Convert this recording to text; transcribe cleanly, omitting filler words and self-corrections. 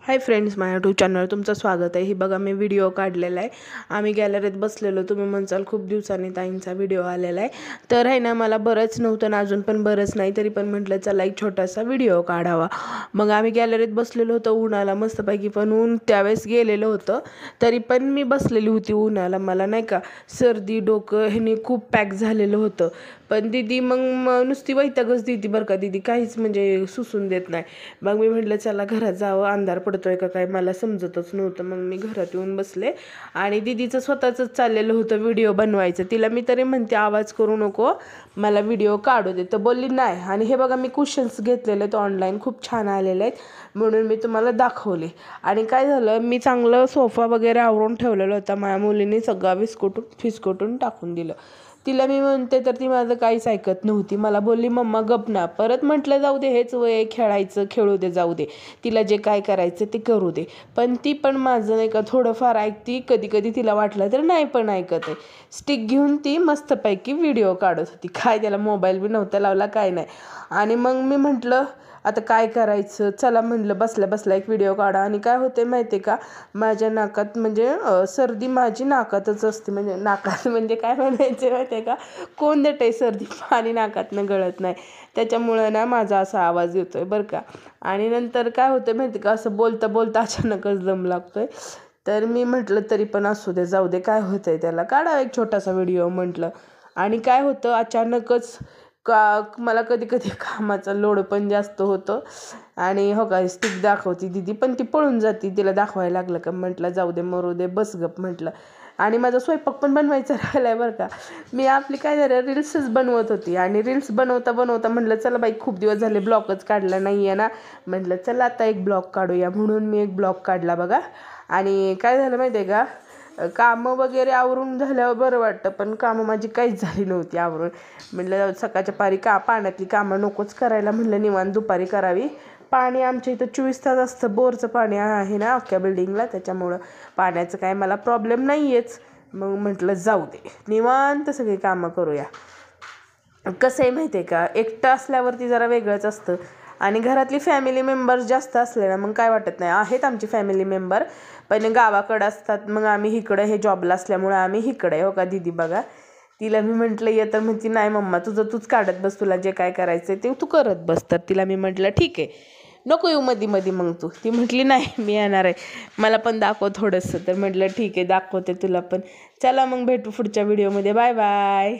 Hi friends, माझ्या YouTube चॅनलवर तुमचं स्वागत आहे. ही बघा मी व्हिडिओ काढलेला आहे. आम्ही गॅलरीत बसलेलो. तुम्ही म्हणसाल खूप दिवसांनी ताईंचा व्हिडिओ आलेला आहे. तर आहे ना, मला बरंच नव्हतं ना, अजून पण बरंच नाही, तरी पण म्हटलं चला एक छोटासा व्हिडिओ काढावा. मग आम्ही गॅलरीत बसलेलो होतो उन्हाला मस्तपैकी. पण ऊन त्यावेळेस गेलेलं होतं, तरी पण मी बसलेली होती उन्हाला. मला नाही का सर्दी डोकं ह्यानी खूप पॅक झालेलं होतं. पण दीदी मग नुसती वैतागच देती बरं का. दीदी काहीच म्हणजे सुसून देत नाही. मग मी म्हटलं चला घरात जावं, अंधार पडतोय का काय मला समजतच नव्हतं. मग मी घरात येऊन बसले आणि दीदीचं स्वतःच चाललेलं होतं व्हिडिओ बनवायचं. तिला मी तरी म्हणते आवाज करू नको, मला व्हिडिओ काढू दे. तर बोलली नाही. आणि हे बघा मी कुशन्स घेतलेले आहेत ऑनलाईन, खूप छान आलेले आहेत म्हणून मी तुम्हाला दाखवले. आणि काय झालं, मी चांगलं सोफा वगैरे आवरून ठेवलेलं होता. माझ्या मुलीने सगळा फिसकटून टाकून दिलं. तिला मी म्हणते तर ती माझं काहीच ऐकत नव्हती. मला बोलली मम्मा गप ना. परत म्हटलं जाऊ दे, हेच वय खेळायचं, खेळू दे, जाऊ दे, तिला जे काय करायचं ते करू दे. पण ती पण माझं नाही का थोडंफार ऐकती, कधी कधी तिला वाटलं तर नाही पण ऐकत आहे. स्टिक घेऊन ती मस्तपैकी व्हिडिओ काढत होती. काय त्याला मोबाईल बी नव्हता लावला, काय नाही. आणि मग मी म्हटलं आता काय करायचं, चला म्हटलं बसल्या बसल्या एक व्हिडिओ काढा. आणि काय होते माहिती आहे का, माझ्या नाकात म्हणजे सर्दी माझी नाकातच असते. म्हणजे नाकात म्हणजे काय म्हणायचं माहिती आहे का, कोंदट आहे सर्दी, पाणी नाकातनं गळत नाही, त्याच्यामुळं ना माझा असा आवाज येतो आहे बरं का. आणि नंतर काय होतं माहिती का, असं बोलता बोलता अचानकच दम लागतो आहे. तर मी म्हटलं तरी पण असू दे, जाऊ दे, काय होतं आहे त्याला, काढा एक छोटासा व्हिडिओ म्हटलं. आणि काय होतं अचानकच मला कधी कधी कामाचा लोड पण जास्त होतो. आणि हो का स्टिक दाखवती दीदी, पण ती पळून जाते. तिला दाखवायला लागलं का म्हटलं जाऊ दे, मरू दे, बस गप म्हटलं. आणि माझा स्वयंपाक पण बनवायचा राहिला आहे बरं का. मी आपली काय झालं रील्सच बनवत होती. आणि रील्स बनवता बनवता म्हटलं चला बाई, खूप दिवस झाले ब्लॉगच काढला नाही आहे ना, म्हटलं चला आता एक ब्लॉग काढूया. म्हणून मी एक ब्लॉग काढला बघा. आणि काय झालं माहिती आहे का, कामं वगैरे आवरून झाल्यावर बरं वाटतं, पण कामं माझी काहीच झाली नव्हती आवरून. म्हटलं सकाळच्या पारी पाण्यातली कामं नकोच करायला, म्हटलं निवांत दुपारी करावी. पाणी आमच्या इथं 24 तास असतं, बोरचं पाणी आहे ना अख्ख्या बिल्डिंगला, त्याच्यामुळं पाण्याचं काय मला प्रॉब्लेम नाही आहेच. मग म्हटलं जाऊ दे, निवांत सगळी कामं करूया. कसं आहे माहिती आहे का, एकटं असल्यावरती जरा वेगळंच असतं. आणि घरातली फॅमिली मेंबर्स जास्त असले ना मग काय वाटत नाही. आहेत आमची फॅमिली मेंबर, पण गावाकडं असतात. मग आम्ही इकडं हे जॉबला असल्यामुळं आम्ही इकडे. हो का दीदी बघा, तिला मी म्हटलं ये, तर म्हणती नाही मम्मा तुझं तूच काढत बस, तुला जे काय करायचं ते तू करत बस. तर तिला मी म्हटलं ठीक आहे, नको येऊ मध्ये मध्ये मग तू. ती म्हटली नाही मी येणार आहे, मला पण दाखव थोडंसं. तर म्हटलं ठीक आहे दाखवते तुला पण. चला मग भेटू पुढच्या व्हिडिओमध्ये. Bye bye.